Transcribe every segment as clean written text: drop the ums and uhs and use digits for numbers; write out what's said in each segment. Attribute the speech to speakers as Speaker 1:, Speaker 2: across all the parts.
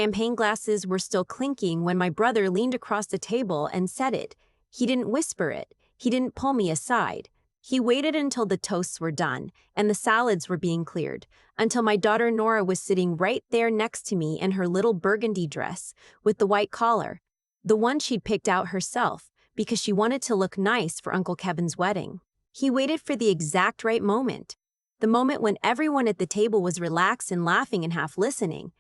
Speaker 1: Champagne glasses were still clinking when my brother leaned across the table and said it. He didn't whisper it. He didn't pull me aside. He waited until the toasts were done and the salads were being cleared, until my daughter Nora was sitting right there next to me in her little burgundy dress with the white collar, the one she'd picked out herself because she wanted to look nice for Uncle Kevin's wedding. He waited for the exact right moment, the moment when everyone at the table was relaxed and laughing and half listening.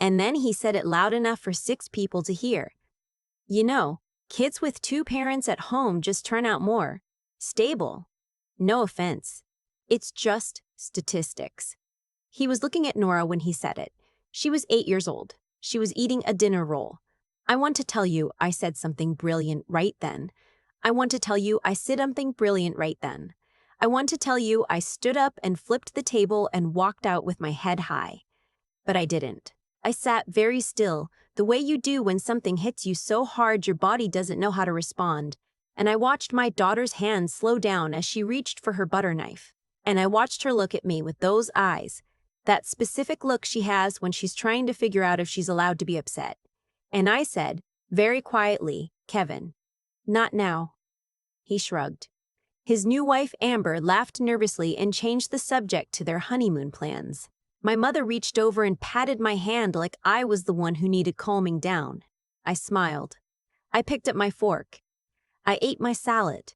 Speaker 1: And then he said it loud enough for 6 people to hear. You know, kids with 2 parents at home just turn out more stable. No offense. It's just statistics. He was looking at Nora when he said it. She was 8 years old. She was eating a dinner roll. I want to tell you I said something brilliant right then. I want to tell you I said something brilliant right then. I want to tell you I stood up and flipped the table and walked out with my head high. But I didn't. I sat very still, the way you do when something hits you so hard your body doesn't know how to respond. And I watched my daughter's hand slow down as she reached for her butter knife. And I watched her look at me with those eyes, that specific look she has when she's trying to figure out if she's allowed to be upset. And I said, very quietly, Kevin, not now. He shrugged. His new wife, Amber, laughed nervously and changed the subject to their honeymoon plans. My mother reached over and patted my hand like I was the one who needed calming down. I smiled. I picked up my fork. I ate my salad.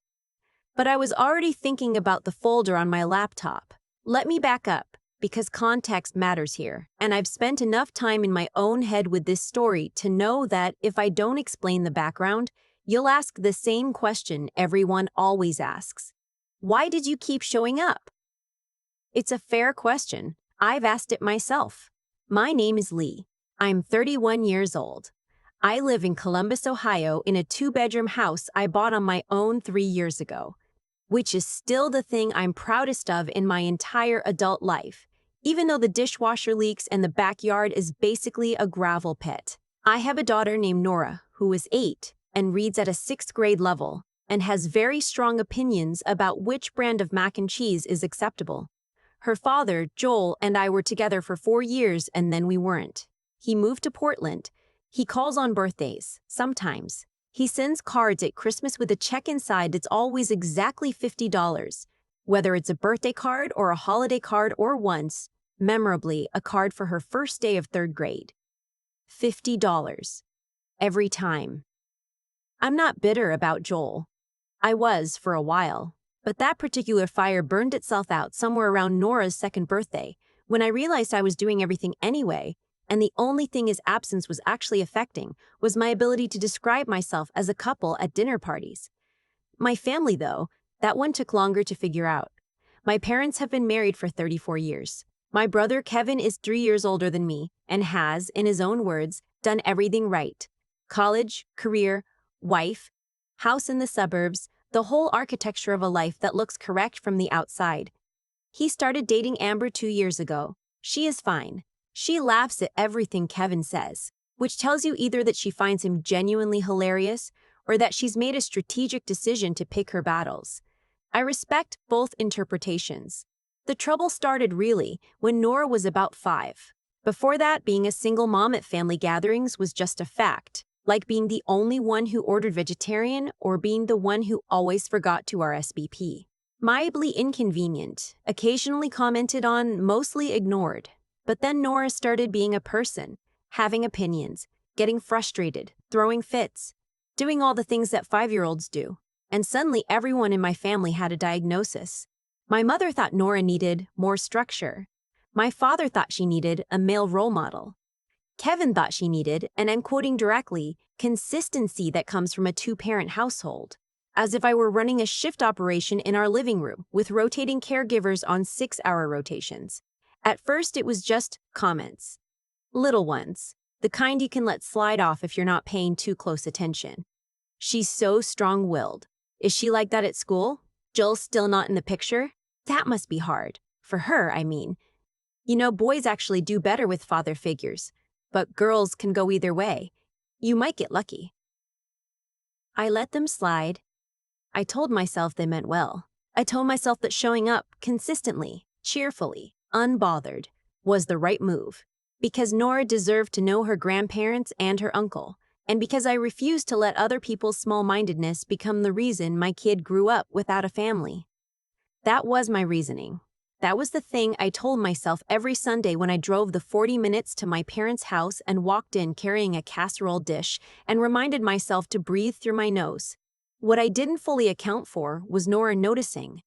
Speaker 1: But I was already thinking about the folder on my laptop. Let me back up, because context matters here, and I've spent enough time in my own head with this story to know that if I don't explain the background, you'll ask the same question everyone always asks. Why did you keep showing up? It's a fair question. I've asked it myself. My name is Leigh. I'm 31 years old. I live in Columbus, Ohio in a 2-bedroom house I bought on my own 3 years ago, which is still the thing I'm proudest of in my entire adult life, even though the dishwasher leaks and the backyard is basically a gravel pit. I have a daughter named Nora who is 8 and reads at a 6th grade level and has very strong opinions about which brand of mac and cheese is acceptable. Her father, Joel, and I were together for 4 years and then we weren't. He moved to Portland. He calls on birthdays, sometimes. He sends cards at Christmas with a check inside that's always exactly $50, whether it's a birthday card or a holiday card or once, memorably, a card for her first day of 3rd grade. $50. Every time. I'm not bitter about Joel. I was for a while. But that particular fire burned itself out somewhere around Nora's 2nd birthday, when I realized I was doing everything anyway, and the only thing his absence was actually affecting was my ability to describe myself as a couple at dinner parties. My family, though, that one took longer to figure out. My parents have been married for 34 years. My brother Kevin is 3 years older than me and has, in his own words, done everything right. College, career, wife, house in the suburbs, the whole architecture of a life that looks correct from the outside. He started dating Amber 2 years ago. She is fine. She laughs at everything Kevin says, which tells you either that she finds him genuinely hilarious or that she's made a strategic decision to pick her battles. I respect both interpretations. The trouble started really when Nora was about 5. Before that, being a single mom at family gatherings was just a fact, like being the only one who ordered vegetarian or being the one who always forgot to RSVP. Mildly inconvenient, occasionally commented on, mostly ignored. But then Nora started being a person, having opinions, getting frustrated, throwing fits, doing all the things that 5-year-olds do. And suddenly everyone in my family had a diagnosis. My mother thought Nora needed more structure. My father thought she needed a male role model. Kevin thought she needed, and I'm quoting directly, consistency that comes from a 2-parent household. As if I were running a shift operation in our living room with rotating caregivers on 6-hour rotations. At first, it was just comments. Little ones, the kind you can let slide off if you're not paying too close attention. She's so strong-willed. Is she like that at school? Jill's still not in the picture? That must be hard. For her, I mean. You know, boys actually do better with father figures. But girls can go either way. You might get lucky. I let them slide. I told myself they meant well. I told myself that showing up consistently, cheerfully, unbothered, was the right move. because Nora deserved to know her grandparents and her uncle, and because I refused to let other people's small-mindedness become the reason my kid grew up without a family. That was my reasoning. That was the thing I told myself every Sunday when I drove the 40 minutes to my parents' house and walked in carrying a casserole dish and reminded myself to breathe through my nose. What I didn't fully account for was Nora noticing.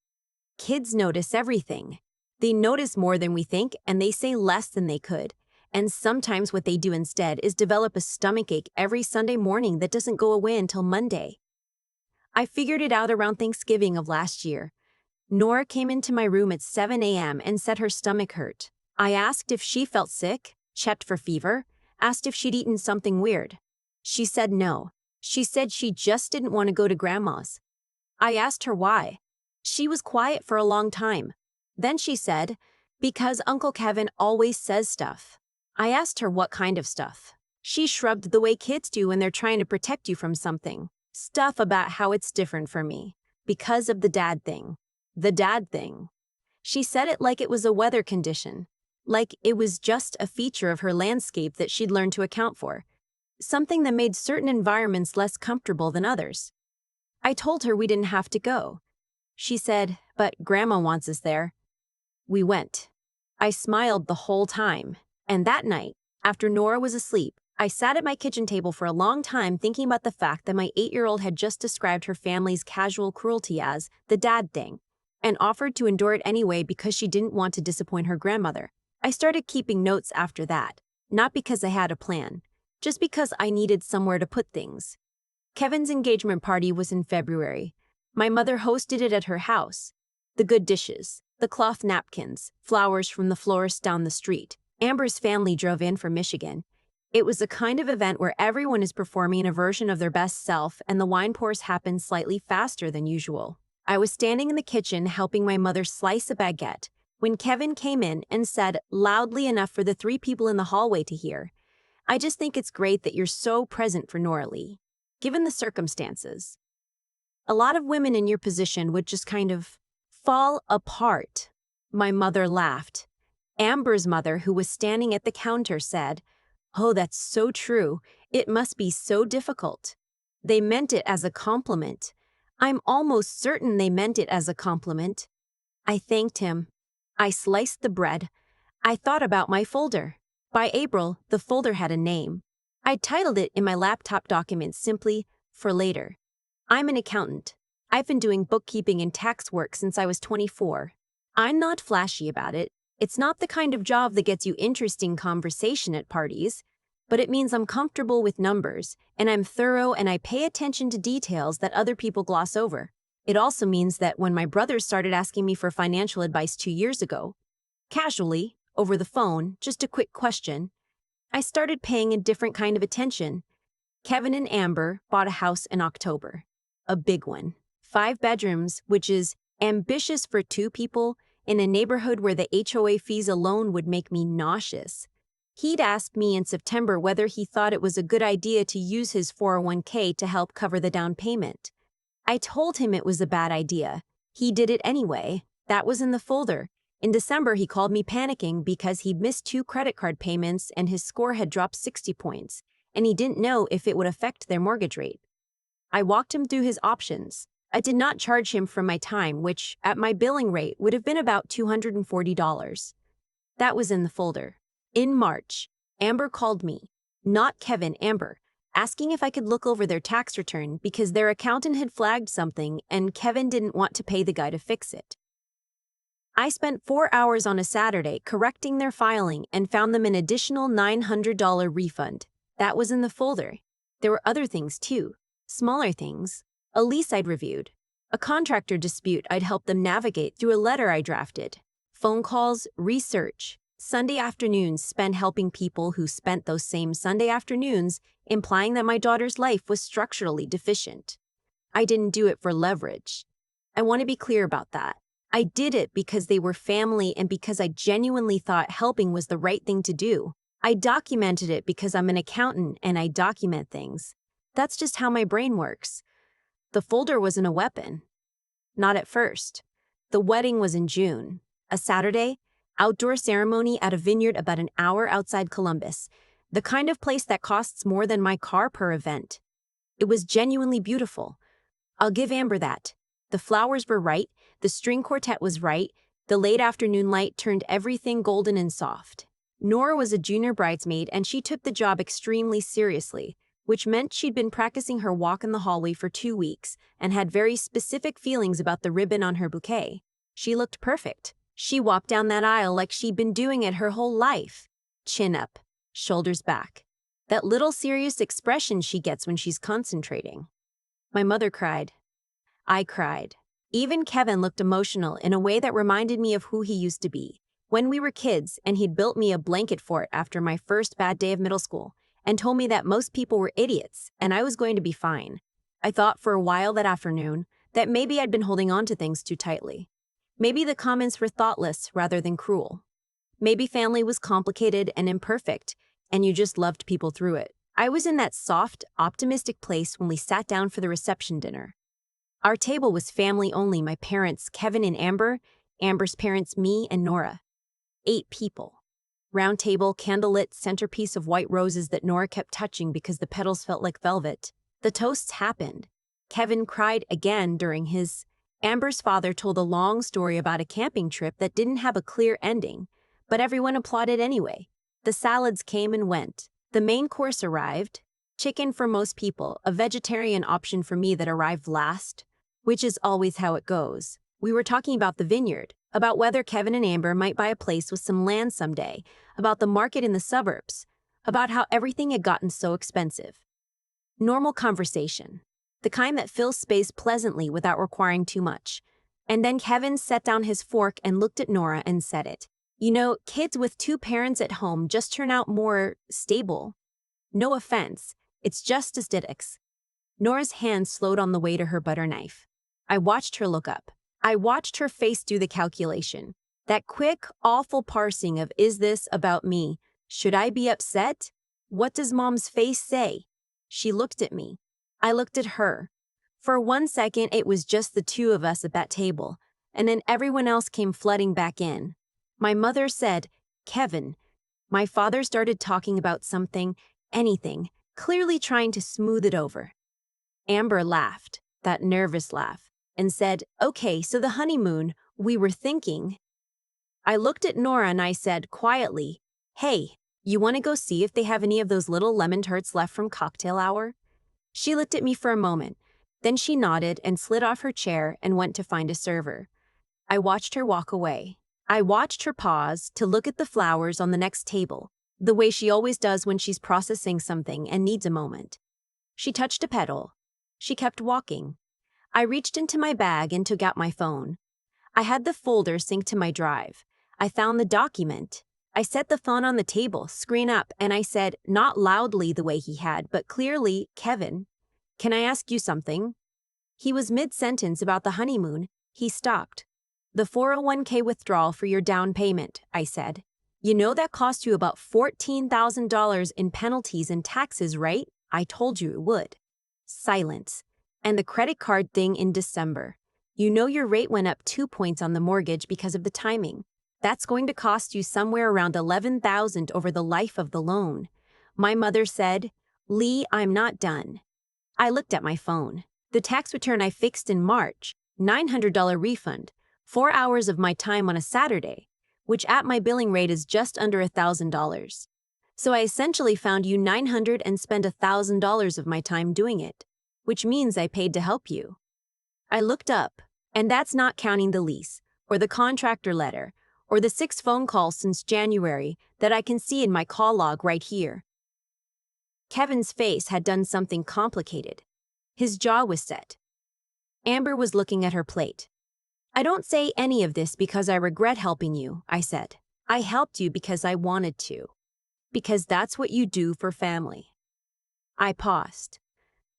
Speaker 1: Kids notice everything. They notice more than we think, and they say less than they could. And sometimes what they do instead is develop a stomachache every Sunday morning that doesn't go away until Monday. I figured it out around Thanksgiving of last year. Nora came into my room at 7 a.m. and said her stomach hurt. I asked if she felt sick, checked for fever, asked if she'd eaten something weird. She said no. She said she just didn't want to go to Grandma's. I asked her why. She was quiet for a long time. Then she said, because Uncle Kevin always says stuff. I asked her what kind of stuff. She shrugged the way kids do when they're trying to protect you from something. Stuff about how it's different for me. Because of the dad thing. The dad thing. She said it like it was a weather condition. Like it was just a feature of her landscape that she'd learned to account for. Something that made certain environments less comfortable than others. I told her we didn't have to go. She said, but Grandma wants us there. We went. I smiled the whole time. And that night, after Nora was asleep, I sat at my kitchen table for a long time thinking about the fact that my 8-year-old had just described her family's casual cruelty as the dad thing, and offered to endure it anyway because she didn't want to disappoint her grandmother. I started keeping notes after that, not because I had a plan, just because I needed somewhere to put things. Kevin's engagement party was in February. My mother hosted it at her house. The good dishes, the cloth napkins, flowers from the florist down the street. Amber's family drove in from Michigan. It was a kind of event where everyone is performing a version of their best self and the wine pours happen slightly faster than usual. I was standing in the kitchen helping my mother slice a baguette when Kevin came in and said, loudly enough for the 3 people in the hallway to hear, I just think it's great that you're so present for Nora, Leigh. Given the circumstances, a lot of women in your position would just kind of fall apart. My mother laughed. Amber's mother, who was standing at the counter, said, oh, that's so true. It must be so difficult. They meant it as a compliment. I'm almost certain they meant it as a compliment. I thanked him. I sliced the bread. I thought about my folder. By April, the folder had a name. I titled it in my laptop documents simply, For Later. I'm an accountant. I've been doing bookkeeping and tax work since I was 24. I'm not flashy about it. It's not the kind of job that gets you interesting conversation at parties, but it means I'm comfortable with numbers, and I'm thorough and I pay attention to details that other people gloss over. It also means that when my brothers started asking me for financial advice 2 years ago, casually, over the phone, just a quick question, I started paying a different kind of attention. Kevin and Amber bought a house in October. A big one. 5 bedrooms, which is ambitious for 2 people, in a neighborhood where the HOA fees alone would make me nauseous. He'd asked me in September whether he thought it was a good idea to use his 401k to help cover the down payment. I told him it was a bad idea. He did it anyway. That was in the folder. In December, he called me panicking because he'd missed 2 credit card payments and his score had dropped 60 points, and he didn't know if it would affect their mortgage rate. I walked him through his options. I did not charge him for my time, which, at my billing rate, would have been about $240. That was in the folder. In March, Amber called me, not Kevin, Amber, asking if I could look over their tax return because their accountant had flagged something and Kevin didn't want to pay the guy to fix it. I spent 4 hours on a Saturday correcting their filing and found them an additional $900 refund. That was in the folder. There were other things too, smaller things. A lease I'd reviewed, a contractor dispute I'd helped them navigate through a letter I drafted, phone calls, research, Sunday afternoons spent helping people who spent those same Sunday afternoons implying that my daughter's life was structurally deficient. I didn't do it for leverage. I want to be clear about that. I did it because they were family and because I genuinely thought helping was the right thing to do. I documented it because I'm an accountant and I document things. That's just how my brain works. The folder wasn't a weapon. Not at first. The wedding was in June. A Saturday, Outdoor ceremony at a vineyard about an hour outside Columbus. The kind of place that costs more than my car per event. It was genuinely beautiful. I'll give Amber that. The flowers were right, the string quartet was right, the late afternoon light turned everything golden and soft. Nora was a junior bridesmaid and she took the job extremely seriously, which meant she'd been practicing her walk in the hallway for 2 weeks and had very specific feelings about the ribbon on her bouquet. She looked perfect. She walked down that aisle like she'd been doing it her whole life. Chin up, shoulders back. That little serious expression she gets when she's concentrating. My mother cried. I cried. Even Kevin looked emotional in a way that reminded me of who he used to be. When we were kids and he'd built me a blanket fort after my first bad day of middle school and told me that most people were idiots and I was going to be fine. I thought for a while that afternoon that maybe I'd been holding on to things too tightly. Maybe the comments were thoughtless rather than cruel. Maybe family was complicated and imperfect, and you just loved people through it. I was in that soft, optimistic place when we sat down for the reception dinner. Our table was family only, my parents, Kevin and Amber, Amber's parents, me and Nora. 8 people. Round table, candlelit, centerpiece of white roses that Nora kept touching because the petals felt like velvet. The toasts happened. Kevin cried again during his. Amber's father told a long story about a camping trip that didn't have a clear ending, but everyone applauded anyway. The salads came and went. The main course arrived. Chicken for most people, a vegetarian option for me that arrived last, which is always how it goes. We were talking about the vineyard, about whether Kevin and Amber might buy a place with some land someday, about the market in the suburbs, about how everything had gotten so expensive. Normal conversation. The kind that fills space pleasantly without requiring too much. And then Kevin set down his fork and looked at Nora and said it. You know, kids with 2 parents at home just turn out more stable. No offense, it's just aesthetics. Nora's hand slowed on the way to her butter knife. I watched her look up. I watched her face do the calculation. That quick, awful parsing of, is this about me? Should I be upset? What does Mom's face say? She looked at me. I looked at her. For 1 second, it was just the 2 of us at that table, and then everyone else came flooding back in. My mother said, Kevin. My father started talking about something, anything, clearly trying to smooth it over. Amber laughed, that nervous laugh, and said, okay, so the honeymoon, we were thinking. I looked at Nora and I said quietly, hey, you want to go see if they have any of those little lemon tarts left from cocktail hour? She looked at me for a moment. Then she nodded and slid off her chair and went to find a server. I watched her walk away. I watched her pause to look at the flowers on the next table, the way she always does when she's processing something and needs a moment. She touched a petal. She kept walking. I reached into my bag and took out my phone. I had the folder synced to my drive. I found the document. I set the phone on the table, screen up, and I said, not loudly the way he had, but clearly, Kevin, can I ask you something? He was mid-sentence about the honeymoon. He stopped. The 401k withdrawal for your down payment, I said. You know that cost you about $14,000 in penalties and taxes, right? I told you it would. Silence. And the credit card thing in December. You know your rate went up 2 points on the mortgage because of the timing. That's going to cost you somewhere around $11,000 over the life of the loan. My mother said, Leigh, I'm not done. I looked at my phone. The tax return I fixed in March, $900 refund, 4 hours of my time on a Saturday, which at my billing rate is just under $1,000. So I essentially found you $900 and spent $1,000 of my time doing it, which means I paid to help you. I looked up, and that's not counting the lease, or the contractor letter, or the 6 phone calls since January that I can see in my call log right here. Kevin's face had done something complicated. His jaw was set. Amber was looking at her plate. I don't say any of this because I regret helping you, I said. I helped you because I wanted to. Because that's what you do for family. I paused.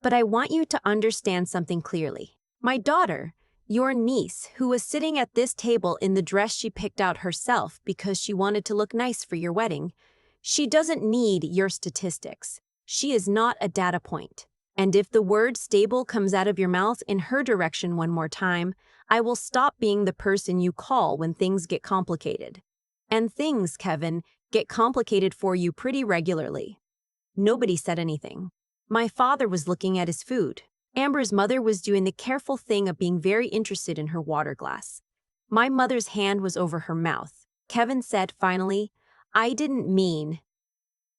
Speaker 1: But I want you to understand something clearly. My daughter, your niece, who was sitting at this table in the dress she picked out herself because she wanted to look nice for your wedding, she doesn't need your statistics. She is not a data point. And if the word stable comes out of your mouth in her direction one more time, I will stop being the person you call when things get complicated. And things, Kevin, get complicated for you pretty regularly. Nobody said anything. My father was looking at his food. Amber's mother was doing the careful thing of being very interested in her water glass. My mother's hand was over her mouth. Kevin said finally, "I didn't mean."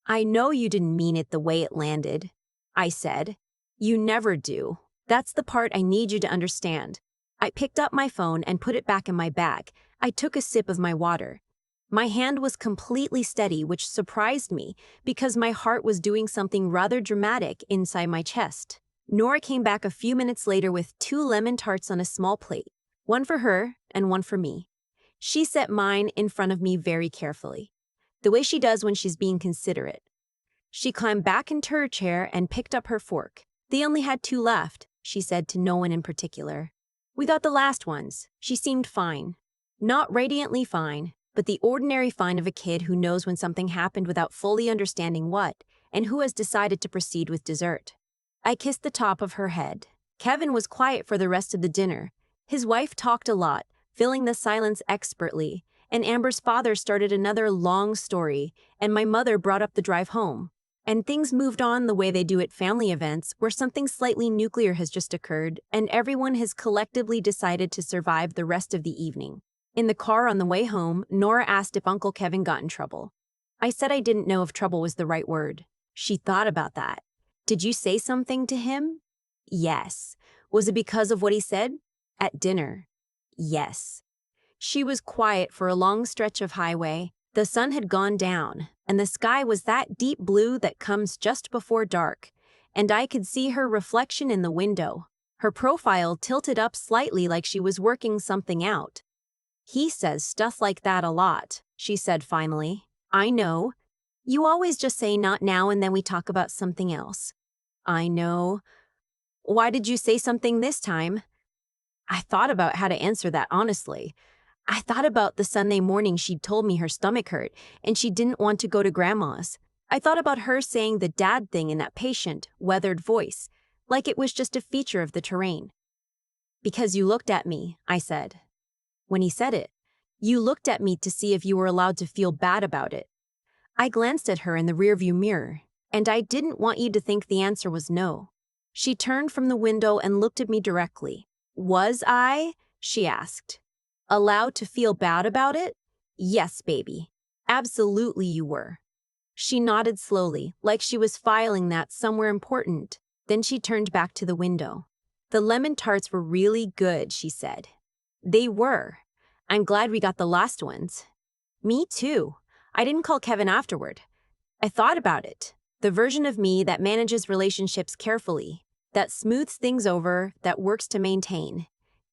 Speaker 1: "I know you didn't mean it the way it landed," I said. "You never do. That's the part I need you to understand." I picked up my phone and put it back in my bag. I took a sip of my water. My hand was completely steady, which surprised me because my heart was doing something rather dramatic inside my chest. Nora came back a few minutes later with 2 lemon tarts on a small plate, one for her and one for me. She set mine in front of me very carefully, the way she does when she's being considerate. She climbed back into her chair and picked up her fork. "They only had 2 left," she said to no one in particular. "We got the last ones." She seemed fine. Not radiantly fine, but the ordinary fine of a kid who knows when something happened without fully understanding what, and who has decided to proceed with dessert. I kissed the top of her head. Kevin was quiet for the rest of the dinner. His wife talked a lot, filling the silence expertly, and Amber's father started another long story, and my mother brought up the drive home. And things moved on the way they do at family events where something slightly nuclear has just occurred and everyone has collectively decided to survive the rest of the evening. In the car on the way home, Nora asked if Uncle Kevin got in trouble. I said I didn't know if trouble was the right word. She thought about that. "Did you say something to him?" "Yes." "Was it because of what he said?" "At dinner." "Yes." She was quiet for a long stretch of highway. The sun had gone down, and the sky was that deep blue that comes just before dark, and I could see her reflection in the window, her profile tilted up slightly like she was working something out. "He says stuff like that a lot," she said finally. "I know. You always just say not now and then we talk about something else." "I know. Why did you say something this time?" I thought about how to answer that honestly. I thought about the Sunday morning she'd told me her stomach hurt and she didn't want to go to Grandma's. I thought about her saying the dad thing in that patient, weathered voice, like it was just a feature of the terrain. "Because you looked at me," I said. When he said it, "You looked at me to see if you were allowed to feel bad about it." I glanced at her in the rearview mirror, and I didn't want you to think the answer was no. She turned from the window and looked at me directly. "Was I?" she asked. "Allowed to feel bad about it?" "Yes, baby. Absolutely you were." She nodded slowly, like she was filing that somewhere important. Then she turned back to the window. "The lemon tarts were really good," she said. "They were. I'm glad we got the last ones." "Me too." I didn't call Kevin afterward. I thought about it. The version of me that manages relationships carefully, that smooths things over, that works to maintain.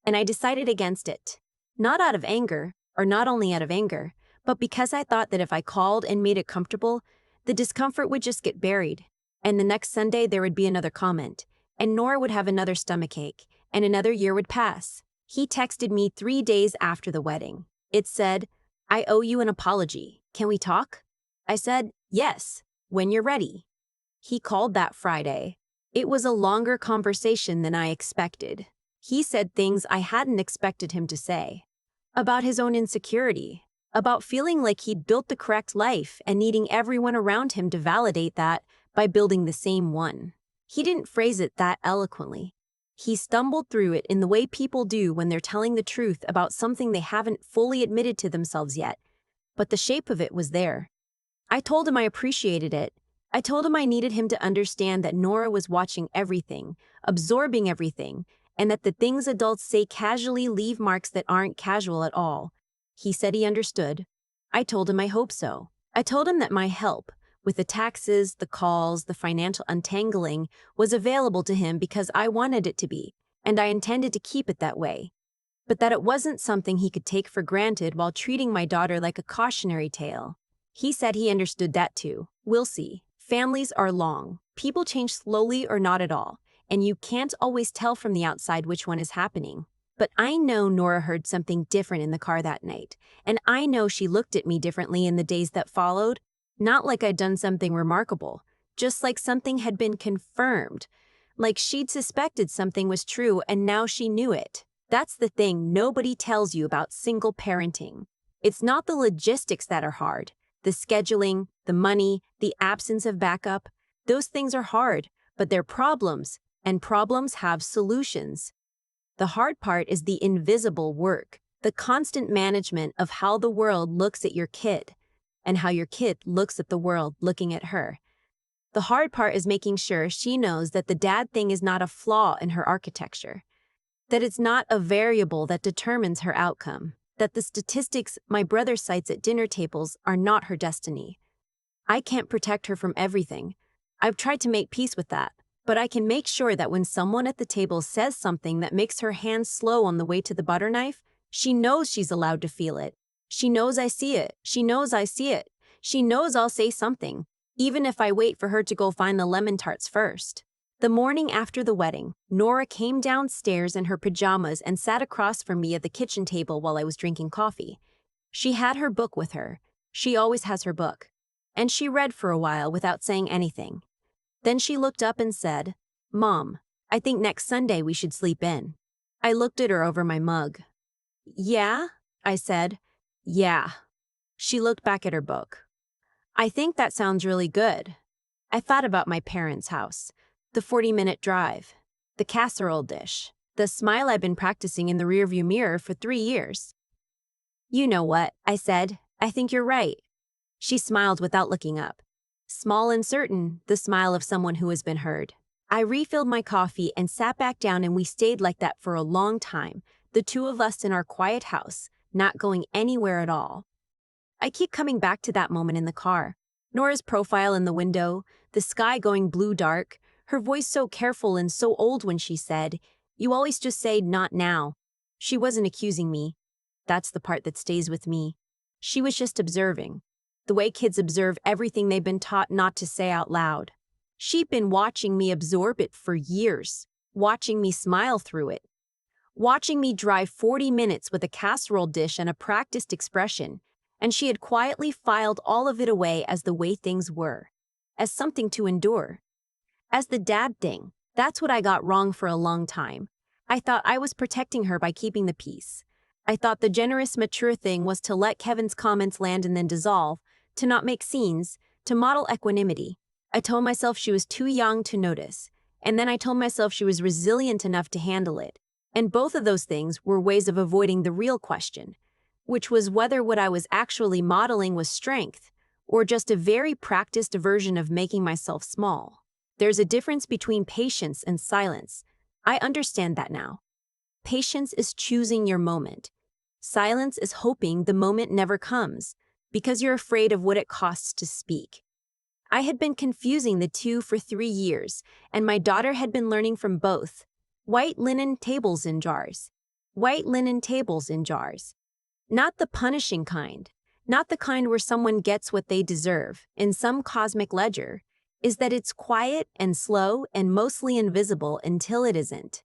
Speaker 1: And I decided against it. Not out of anger, or not only out of anger, but because I thought that if I called and made it comfortable, the discomfort would just get buried. And the next Sunday there would be another comment, and Nora would have another stomachache, and another year would pass. He texted me 3 days after the wedding. It said, "I owe you an apology. Can we talk?" I said, "Yes, when you're ready." He called that Friday. It was a longer conversation than I expected. He said things I hadn't expected him to say. About his own insecurity, about feeling like he'd built the correct life and needing everyone around him to validate that by building the same one. He didn't phrase it that eloquently. He stumbled through it in the way people do when they're telling the truth about something they haven't fully admitted to themselves yet, but the shape of it was there. I told him I appreciated it. I told him I needed him to understand that Nora was watching everything, absorbing everything, and that the things adults say casually leave marks that aren't casual at all. He said he understood. I told him I hope so. I told him that my help, with the taxes, the calls, the financial untangling, was available to him because I wanted it to be, and I intended to keep it that way. But that it wasn't something he could take for granted while treating my daughter like a cautionary tale. He said he understood that too. We'll see. Families are long. People change slowly or not at all, and you can't always tell from the outside which one is happening. But I know Nora heard something different in the car that night, and I know she looked at me differently in the days that followed. Not like I'd done something remarkable, just like something had been confirmed, like she'd suspected something was true and now she knew it. That's the thing nobody tells you about single parenting. It's not the logistics that are hard. The scheduling, the money, the absence of backup, those things are hard, but they're problems, and problems have solutions. The hard part is the invisible work, the constant management of how the world looks at your kid, and how your kid looks at the world looking at her. The hard part is making sure she knows that the dad thing is not a flaw in her architecture, that it's not a variable that determines her outcome, that the statistics my brother cites at dinner tables are not her destiny. I can't protect her from everything. I've tried to make peace with that, but I can make sure that when someone at the table says something that makes her hands slow on the way to the butter knife, she knows she's allowed to feel it. She knows I see it. She knows I see it. She knows I'll say something, even if I wait for her to go find the lemon tarts first. The morning after the wedding, Nora came downstairs in her pajamas and sat across from me at the kitchen table while I was drinking coffee. She had her book with her. She always has her book. And she read for a while without saying anything. Then she looked up and said, "Mom, I think next Sunday we should sleep in." I looked at her over my mug. "Yeah?" I said. "Yeah." She looked back at her book. "I think that sounds really good." I thought about my parents' house, the 40-minute drive, the casserole dish, the smile I've been practicing in the rearview mirror for 3 years. "You know what?" I said. "I think you're right." She smiled without looking up. Small and certain, the smile of someone who has been heard. I refilled my coffee and sat back down, and we stayed like that for a long time, the two of us in our quiet house, not going anywhere at all. I keep coming back to that moment in the car. Nora's profile in the window, the sky going blue-dark, her voice so careful and so old when she said, "You always just say, 'not now.'" She wasn't accusing me. That's the part that stays with me. She was just observing. The way kids observe everything they've been taught not to say out loud. She'd been watching me absorb it for years, watching me smile through it, watching me drive 40 minutes with a casserole dish and a practiced expression, and she had quietly filed all of it away as the way things were, as something to endure. As the dad thing, that's what I got wrong for a long time. I thought I was protecting her by keeping the peace. I thought the generous, mature thing was to let Kevin's comments land and then dissolve, to not make scenes, to model equanimity. I told myself she was too young to notice, and then I told myself she was resilient enough to handle it. And both of those things were ways of avoiding the real question, which was whether what I was actually modeling was strength, or just a very practiced version of making myself small. There's a difference between patience and silence. I understand that now. Patience is choosing your moment. Silence is hoping the moment never comes, because you're afraid of what it costs to speak. I had been confusing the two for 3 years, and my daughter had been learning from both. White linen tables in jars. White linen tables in jars. Not the punishing kind, not the kind where someone gets what they deserve in some cosmic ledger, is that it's quiet and slow and mostly invisible until it isn't.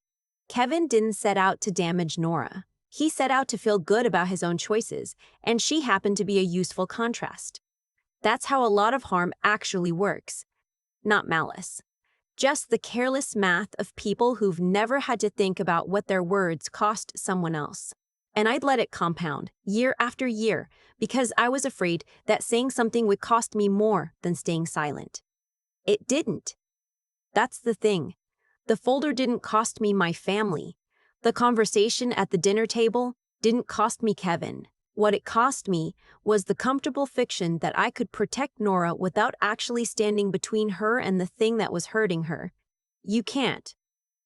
Speaker 1: Kevin didn't set out to damage Nora. He set out to feel good about his own choices, and she happened to be a useful contrast. That's how a lot of harm actually works. Not malice. Just the careless math of people who've never had to think about what their words cost someone else. And I'd let it compound, year after year, because I was afraid that saying something would cost me more than staying silent. It didn't. That's the thing. The folder didn't cost me my family. The conversation at the dinner table didn't cost me Kevin. What it cost me was the comfortable fiction that I could protect Nora without actually standing between her and the thing that was hurting her. You can't.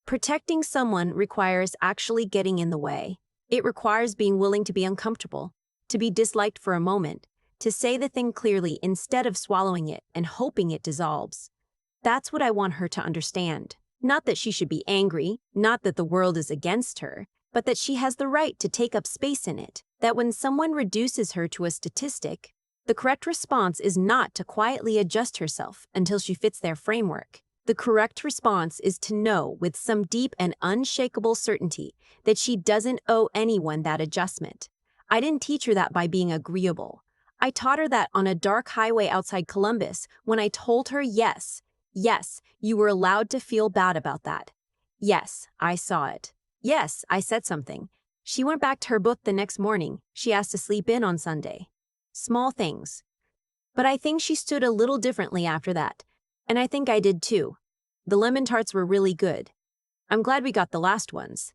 Speaker 1: Protecting someone requires actually getting in the way. It requires being willing to be uncomfortable, to be disliked for a moment, to say the thing clearly instead of swallowing it and hoping it dissolves. That's what I want her to understand. Not that she should be angry, not that the world is against her, but that she has the right to take up space in it. That when someone reduces her to a statistic, the correct response is not to quietly adjust herself until she fits their framework. The correct response is to know with some deep and unshakable certainty that she doesn't owe anyone that adjustment. I didn't teach her that by being agreeable. I taught her that on a dark highway outside Columbus when I told her yes, you were allowed to feel bad about that. Yes, I saw it. Yes, I said something. She went back to her book the next morning. She asked to sleep in on Sunday. Small things. But I think she stood a little differently after that. And I think I did too. The lemon tarts were really good. I'm glad we got the last ones.